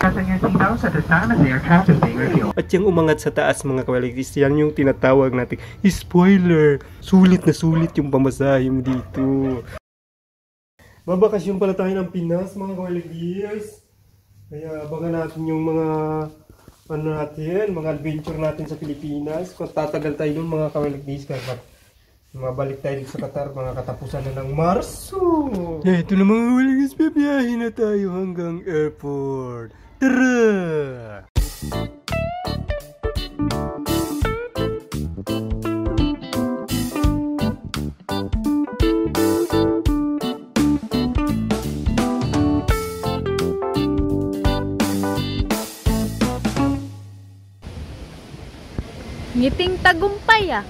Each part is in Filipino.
pressing your seatbelts at this time as the aircraft is being refueled. At yung umangat sa taas mga kawaligtis, yan yung tinatawag natin spoiler. Sulit na sulit yung pamasahe mo dito. Babakasyon pala tayo ng Pinas mga kawaligtis. Kaya abangan natin yung mga mga adventure natin sa Pilipinas. Kung tatagal tayo dun mga kawaligtis, kaya mabalik tayo sa Qatar, mga katapusan na ng Marso. Ito na mga kawaligtis, bibiyahin na tayo hanggang airport. Tara! Ngiting tagumpay ah.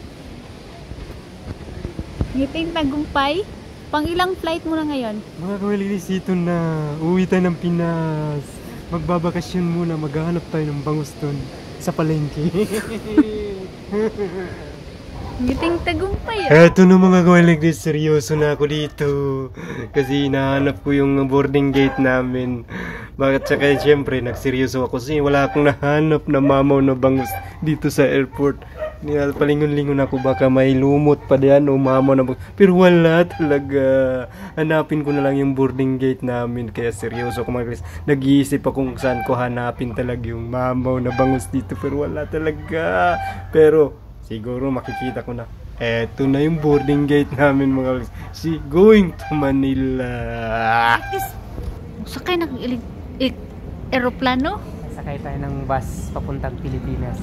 Ngiting tagumpay? Pang ilang flight mo na ngayon? Mga kawaligtis, ito na. Uwi tayo ng Pinas. Magbabakasyon muna. Maghahanap tayo ng bangus dun sa palengke. Ngiting tagumpay ah. Eto na mga kawaligtis, seryoso na ako dito. Kasi hinahanap ko yung boarding gate namin. Bakit saka siyempre nagseryoso ako kasi wala akong nahanap na mamaw na bangus dito sa airport. Palingon-lingon ako baka may lumot pa diyan o mamaw na bangus. Pero wala talaga. Hanapin ko na lang yung boarding gate namin. Kaya seryoso ako mga kawaligtis. Nag-iisip ako kung saan ko hanapin talaga yung mamaw na bangus dito. Pero wala talaga. Pero siguro makikita ko na. Eto na yung boarding gate namin mga kawaligtis. Going to Manila. Sakay ng aeroplano? Sakay tayo ng bus papuntang Pilipinas.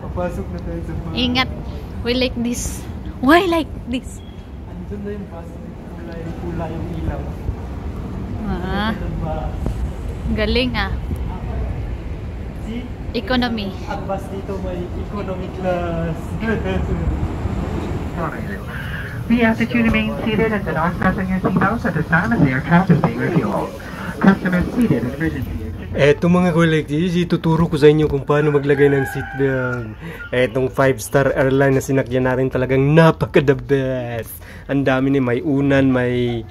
Papasok na tayo sa bus. Ingat. We like this. Why like this? Andun na yung bus. Pula yung ilaw. Ah. Galing ah. See? Economy. Ang bus dito may economy class. We ask that you remain seated and do not fasten your seatbelts at this time as the aircraft is being refueled. Customers seated in emergency. Eto mga kawaligtis, ituturo ko sa inyo kung paano maglagay ng seatbelt. Etong 5-star airline na sinakyan natin talagang napaka-the best. Ang dami ni may unan, may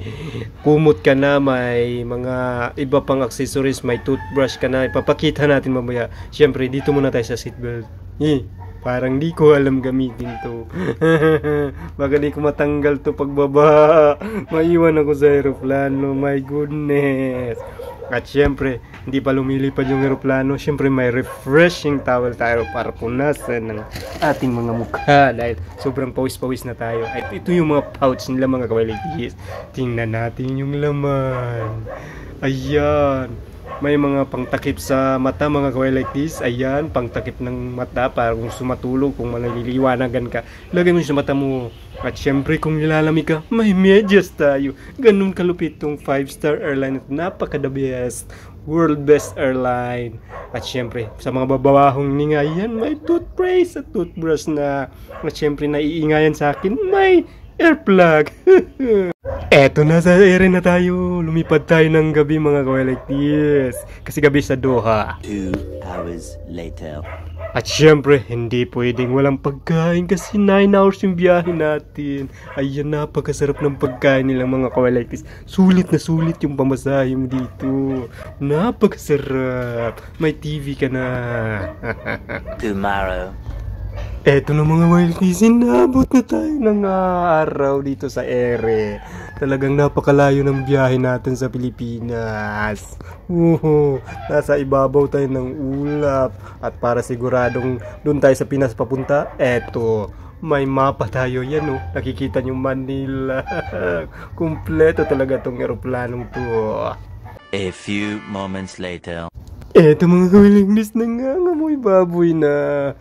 kumot ka na, may mga iba pang accessories, may toothbrush ka na. Ipapakita natin mamaya. Siyempre, dito muna tayo sa seatbelt. Parang di ko alam gamitin to. Baka di ko matanggal to pagbaba. Maiwan ako sa aeroplano. My goodness. At syempre, hindi pa lumilipad yung aeroplano. Syempre, may refreshing towel tayo para punasan ng ating mga mukha. Dahil sobrang pawis-pawis na tayo. At ito yung mga pouch nila mga kawaligtis. Tingnan natin yung laman. Ayan. May mga pangtakip sa mata mga kawaligtis. Ayan, pangtakip ng mata para kung sumatulog, kung maliliwanagan ka, lagay mo sa mata mo. At syempre kung nilalamig ka, may medyas tayo. Ganun kalupit tong 5-star airline. Napaka the best, world best airline. At syempre sa mga babawahong ninga, yan, may toothpaste at toothbrush na. At syempre naiingayan sa akin, may airplug. Eto na, sa ere na tayo. Lumipad tayo ng gabi mga kawaligtis. Kasi gabi sa Doha. 2 hours later. At syempre, hindi pwedeng walang pagkain kasi 9 hours yung biyahe natin. Ayan, napakasarap ng pagkain nilang mga kawaligtis. Sulit na sulit yung pamasahe mo dito. Napakasarap. May TV ka na. Tomorrow. Eto na mga kawaligtis, inabot na tayo ng araw dito sa ere. Talagang napakalayo ng biyahe natin sa Pilipinas. Nasa ibabaw tayo ng ulap. At para siguradong doon tayo sa Pinas papunta, eto, may mapa tayo. Yan oh, nakikita nyo Manila. Kumpleto talaga tong eroplanong to. A few moments later. Eto mga kawaligtis, nangangamoy baboy na.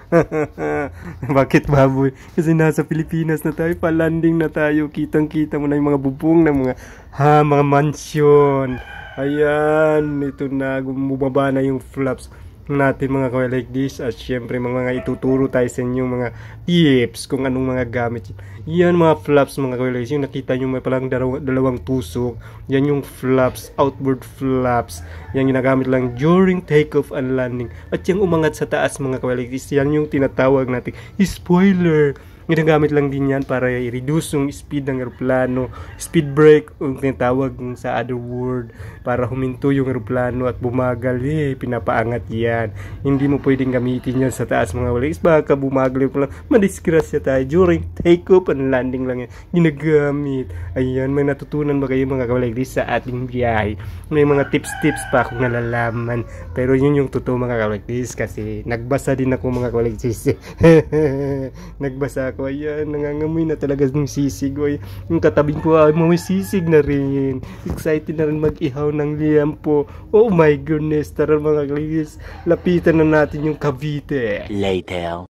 Bakit baboy? Kasi nasa Pilipinas na tayo, palanding na tayo. Kitang-kita mo na yung mga bubong ng mga mansyon. Ayan, ito na, bumaba na yung flaps natin mga kawaligtis. At syempre mga ituturo tayo sa inyo mga tips kung anong mga gamit. Yan mga flaps mga kawaligtis, yung nakita nyo may palang dalawang tusok. Yan yung flaps, outboard flaps. Yan ginagamit lang during takeoff and landing. At yung umangat sa taas mga kawaligtis, yan yung tinatawag natin spoiler. Ginagamit lang din yan para i-reduce yung speed ng eroplano, speed brake, yung tinatawag sa other word, para huminto yung eroplano at bumagal. Pinapaangat yan. Hindi mo pwedeng gamitin yan sa taas mga walis. Baka bumagal yung madisgrasya tayo. During take-off and landing lang yan ginagamit. Ayan, may natutunan ba kayo mga kawaligis sa ating biyahe? May mga tips pa akong nalalaman. Pero yun yung totoo mga kawaligis, kasi nagbasa din ako mga kawaligis. Nagbasa ako. Ayan, nangangamoy na talaga ng sisig. Oy, yung katabing ko ay may sisig na rin. Excited na rin mag-ihaw ng liampo. Oh my goodness. Tara mga kawaligis, lapitan na natin yung Cavite. Later.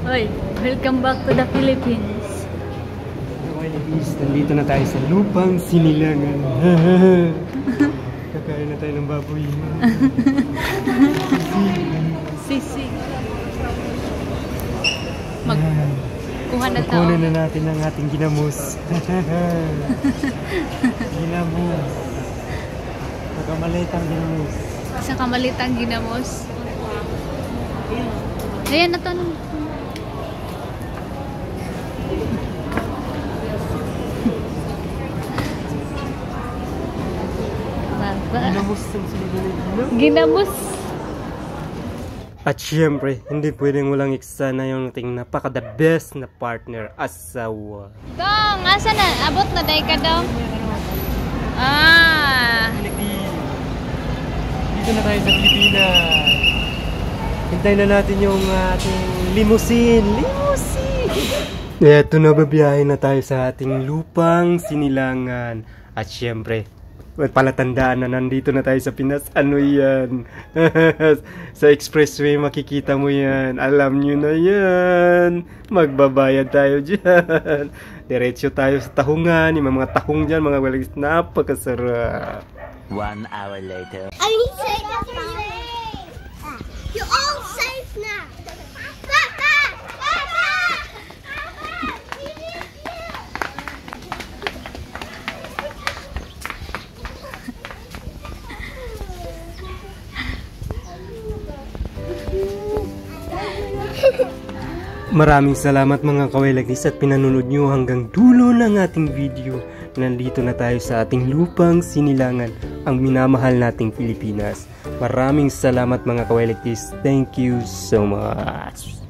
Hoy, welcome back to the Philippines. Kawaligis, nandito na tayo sa lupang sinilangan. Kakain na tayo ng baboy. Sisig. Magkuha na tao. Kukunin na natin ang ating ginamos. Ginamos. Pagkamalitang ginamos. Sa kamalitang ginamos. Ayan na to. Ginamos ang sinigalig. Ginamos. At syempre, hindi pwedeng walang eksena yung ating napaka the best na partner, asawa. Dong, asa na? Abot na day ka daw. Ah. Dito na tayo sa Pilipinas. Hintayin na natin yung ating limousine. Eto na, babiyahin na tayo sa ating lupang sinilangan. At syempre, palatandaan na nandito na tayo sa Pinas. Ano yan? Sa expressway makikita mo yan. Alam nyo na yan. Magbabayad tayo dyan. Diretso tayo sa tahungan. Yung mga tahong dyan, mga walis, napakasarap. 1 hour later. Are you safe after you? You're all safe now. Papa! Papa! Maraming salamat mga kawailagis at pinanonood nyo hanggang dulo ng ating video. Nandito na tayo sa ating lupang sinilangan, ang minamahal nating Pilipinas. Maraming salamat mga kawailagis. Thank you so much.